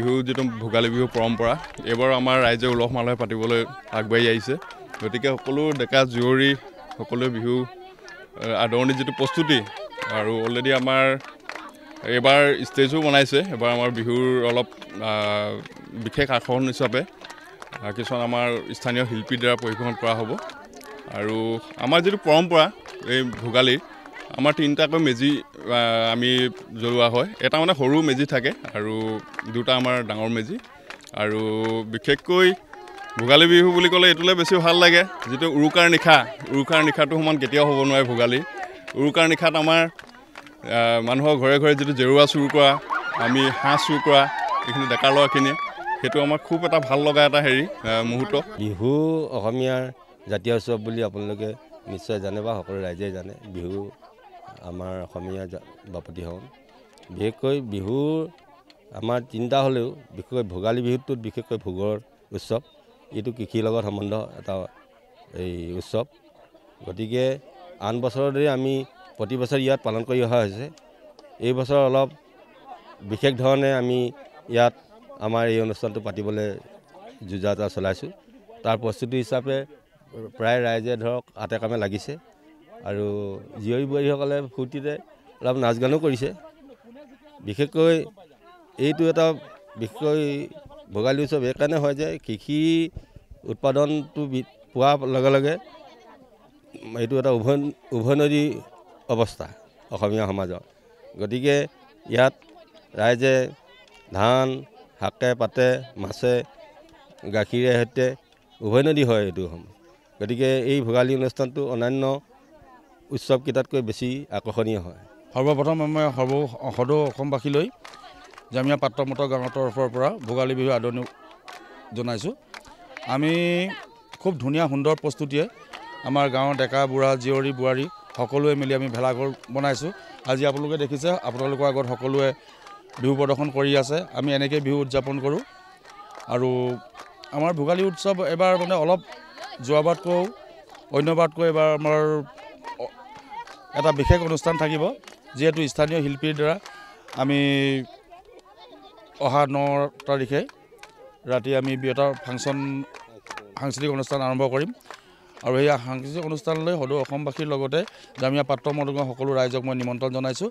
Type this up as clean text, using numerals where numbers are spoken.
বিহু যিটো ভোগালী বিহু পৰম্পৰা এইবাৰ আমাৰ ৰাইজে উলহ মালহে পাতিবলৈ আগবাঢ়ি আহিছে। গতিকে সকলো ডেকা জীয়ৰী সকলোৱে বিহু আদৰণি যিটো প্ৰস্তুতি আৰু অলৰেডি আমাৰ এইবাৰ ষ্টেজো বনাইছে। এবাৰ আমাৰ বিহুৰ অলপ বিশেষ আকৰ্ষণ হিচাপে কিছুমান আমাৰ স্থানীয় শিল্পীৰ দ্বাৰা পৰিৱেশন কৰা হ'ব। আৰু আমাৰ যিটো পৰম্পৰা এই ভোগালীৰ আমাৰ 3টাকৈ মেজি আমি জ্বলোৱা হয়। এটা মানে সৰু মেজি থাকে আৰু 2টা আমাৰ ডাঙৰ মেজি। আৰু বিশেষকৈ ভোগালী বিহু বুলি ক'লে এইটোলৈ বেছি ভাল লাগে যিটো উৰুকাৰ নিশাটো সমান কেতিয়াও হ'ব নোৱাৰে ভোগালী। উৰুকাৰ নিশাত আমাৰ মানুহৰ ঘৰে ঘৰে যিটো জেৰুৱা চুৰ কৰা, আমি হাঁহ চুৰ কৰা, এইখিনি ডেকা ল'ৰাখিনি, সেইটো আমাৰ খুব এটা ভাল লগা এটা মুহূৰ্ত। বিহু অসমীয়াৰ জাতীয় উৎসৱ বুলি আপোনালোকে নিশ্চয় জানে বা সকলো ৰাইজে জানে। বিহু আমাৰ অসমীয়া বাপতিসাহোন। বিশেষকৈ বিহু আমাৰ 3টা হ'লেও বিশেষকৈ ভোগালী বিহুটোত বিশেষকৈ ভোগৰ উৎসৱ। এইটো কৃষিৰ লগত সম্বন্ধ এটা এই উৎসৱ। গতিকে আন বছৰৰ দৰে আমি প্ৰতি বছৰ ইয়াত পালন কৰি অহা হৈছে। এই বছৰ অলপ বিশেষ ধৰণে আমি ইয়াত আমাৰ এই অনুষ্ঠানটো পাতিবলৈ যুঁজা চলাইছোঁ। তাৰ প্ৰস্তুতি হিচাপে প্ৰায় ৰাইজে ধৰক হাতে কামে লাগিছে আৰু জীয়ৰী বোৱাৰীসকলে ফূৰ্তিতে অলপ নাচ গানো কৰিছে। বিশেষকৈ এইটো এটা বিশেষকৈ ভোগালী উৎসৱ এইকাৰণে হয় যে কৃষি উৎপাদনটো পোৱাৰ লগে লগে এইটো এটা উভৈনদী অৱস্থা অসমীয়া সমাজৰ। গতিকে ইয়াত ৰাইজে ধান শাকে পাতে মাছে গাখীৰে সৈতে উভৈনদী হয় এইটো সময়। গতিকে এই ভোগালী অনুষ্ঠানটো অন্যান্য উৎসৱকেইটাতকৈ বেছি আকৰ্ষণীয় হয়। সৰ্বপ্ৰথম মই সদৌ অসমবাসীলৈ জামিয়া পাত্ৰমত গাঁৱৰ তৰফৰ পৰা ভোগালী বিহু আদৰণি জনাইছোঁ। আমি খুব ধুনীয়া সুন্দৰ প্ৰস্তুতিয়ে আমাৰ গাঁৱৰ ডেকা বুঢ়া জীয়ৰী বোৱাৰী সকলোৱে মিলি আমি ভেলাঘৰ বনাইছোঁ। আজি আপোনালোকে দেখিছে, আপোনালোকৰ আগত সকলোৱে বিহু প্ৰদৰ্শন কৰি আছে। আমি এনেকৈ বিহু উদযাপন কৰোঁ। আৰু আমাৰ ভোগালী উৎসৱ এবাৰ মানে অলপ যোৱাবাৰতকৈ অন্যবাৰতকৈ এবাৰ আমাৰ এটা বিশেষ অনুষ্ঠান থাকিব, যিহেতু স্থানীয় শিল্পীৰ দ্বাৰা আমি অহা 9 তাৰিখে ৰাতি আমি এটা সাংস্কৃতিক অনুষ্ঠান আৰম্ভ কৰিম। আৰু সেই সাংস্কৃতিক অনুষ্ঠানলৈ সদৌ অসমবাসীৰ লগতে জামিয়া পাত্ৰ মদগাঁও সকলো ৰাইজক মই নিমন্ত্ৰণ জনাইছোঁ।